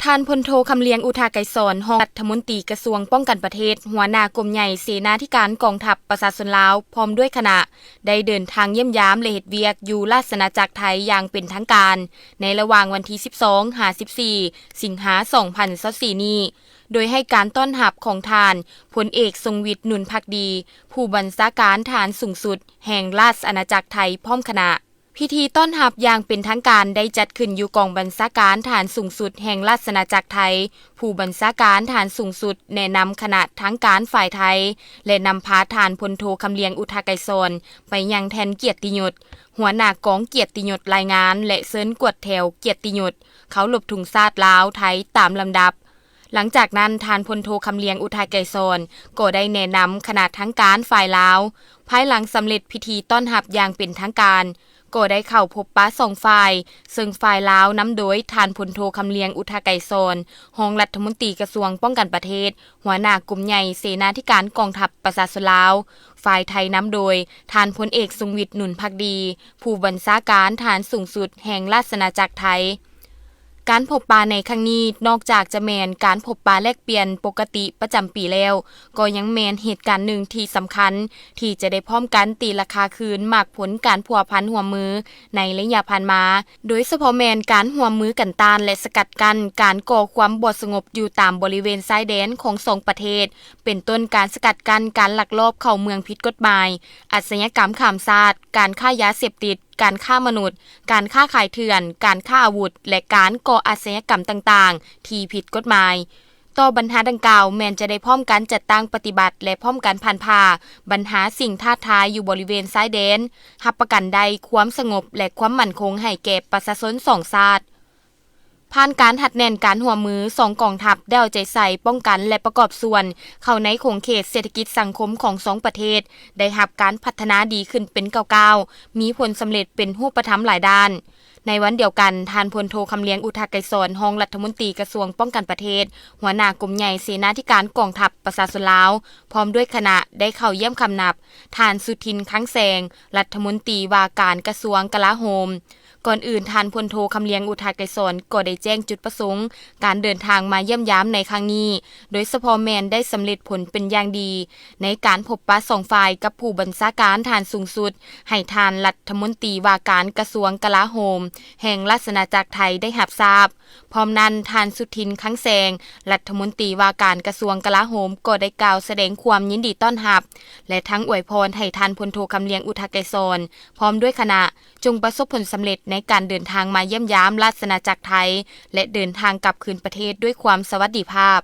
ท่านพลโทคำเลียงอุทาไกรสอนรองรัฐมนตรีกระทรวงป้องกันประเทศหัวหน้ากรมใหญ่เสนาธิการกองทัพประชาชนลาวพร้อมด้วยคณะได้เดินทางเยี่ยมยามและเฮ็ดเวียกอยู่ราชอาณาจักรไทยอย่างเป็นทางการในระหว่างวันที่12-14 สิงหาคม 2024 นี้โดยให้การต้อนรับของทานพลเอกทรงวิทย์ หนุนภักดีผู้บัญชาการฐานสูงสุดแห่งราชอาณาจักรไทยพร้อมคณะพิธีต้อนรับอย่างเป็นทางการได้จัดขึ้นอยู่กองบัญชาการฐานสูงสุดแห่งราชอาณาจักรไทยผู้บัญชาการฐานสูงสุดแนะนำคณะทั้งการฝ่ายไทยและนำพาฐานพลโทคำเลียงอุทาไกรสอนไปยังแทนเกียรติยศหัวหน้ากองเกียรติยศรายงานและเชิญกวดแถวเกียรติยศเขาหลบถุงชาติลาวไทยตามลำดับหลังจากนั้นทานพลโทคำเลียงอุทัยไกรสอนก็ได้แนะนำคณะทั้งการฝ่ายลาวภายหลังสำเร็จพิธีต้อนรับอย่างเป็นทางการก็ได้เข้าพบปะสองฝ่ายซึ่งฝ่ายลาวนำโดยทานพลโทคำเลียงอุทัยไกรสอนรองรัฐมนตรีกระทรวงป้องกันประเทศหัวหน้ากลุ่มใหญ่เสนาธิการกองทัพประชาชนลาวฝ่ายไทยนำโดยทานพลเอกทรงวิทย์ หนุนภักดีผู้บัญชาการฐานสูงสุดแห่งราชอาณาจักรไทยการพบปะในครั้งนี้นอกจากจะแมนการพบปะแลกเปลี่ยนปกติประจำปีแล้วก็ยังแมนเหตุการณ์หนึ่งที่สำคัญที่จะได้พร้อมกันตีราคาคืนมากผลการผัวพันหัวมือในระยะผ่านมาโดยเฉพาะแมนการหัวมือกันต้านและสกัดกั้นการก่อความบ่สงบอยู่ตามบริเวณชายแดนของสองประเทศเป็นต้นการสกัดกั้นการลักลอบเข้าเมืองผิดกฎหมายอาชญากรรมข้ามชาติการค้ายาเสพติดการฆ่ามนุษย์การฆ่าขายเถื่อนการฆ่าอาวุธและการก่ออาชญากรรมต่างๆที่ผิดกฎหมายต่อปัญหาดังกล่าวแม้นจะได้พร้อมกันจัดตั้งปฏิบัติและพร้อมกันผ่านผ่าปัญหาสิ่งท้าทายอยู่บริเวณชายแดนรับประกันได้ความสงบและความมั่นคงให้แก่ประชาชนสองชาติผ่านการหัดแน่นการหัวมือสองกองทัพได้เอาใจใส่ป้องกันและประกอบส่วนเข้าในโครงเขตเศรษฐกิจสังคมของสองประเทศได้รับการพัฒนาดีขึ้นเป็นก้าวๆมีผลสำเร็จเป็นรูปธรรมหลายด้านในวันเดียวกันทานพลโทคำเลียงอุทาไกรสอนรองรัฐมนตรีกระทรวงป้องกันประเทศหัวหน้ากรมใหญ่เสนาธิการกองทัพประชาชนลาวพร้อมด้วยคณะได้เข้าเยี่ยมคำนับทานสุทินคั้งแสงรัฐมนตรีว่าการกระทรวงกลาโหมก่อนอื่นทานพลโทคำเลียงอุทาไกรสอนก็ได้แจ้งจุดประสงค์การเดินทางมาเยี่ยมย้ำในครั้งนี้โดยเฉพาะแมนได้สำเร็จผลเป็นอย่างดีในการพบปะสองฝ่ายกับผู้บัญชาการฐานสูงสุดให้ทานรัฐมนตรีว่าการกระทรวงกลาโหมแห่งราชอาณาจักรไทยได้รับทราบพร้อมนั้นทานสุทินคั้งแสงรัฐมนตรีว่าการกระทรวงกลาโหมก็ได้กล่าวแสดงความยินดีต้อนรับและทั้งอวยพรให้ทานพลโทคำเลียงอุทาไกรสอนพร้อมด้วยคณะจงประสบผลสำเร็จในการเดินทางมาเยี่ยมยามราชอาณาจักรไทยและเดินทางกลับคืนประเทศด้วยความสวัสดิภาพ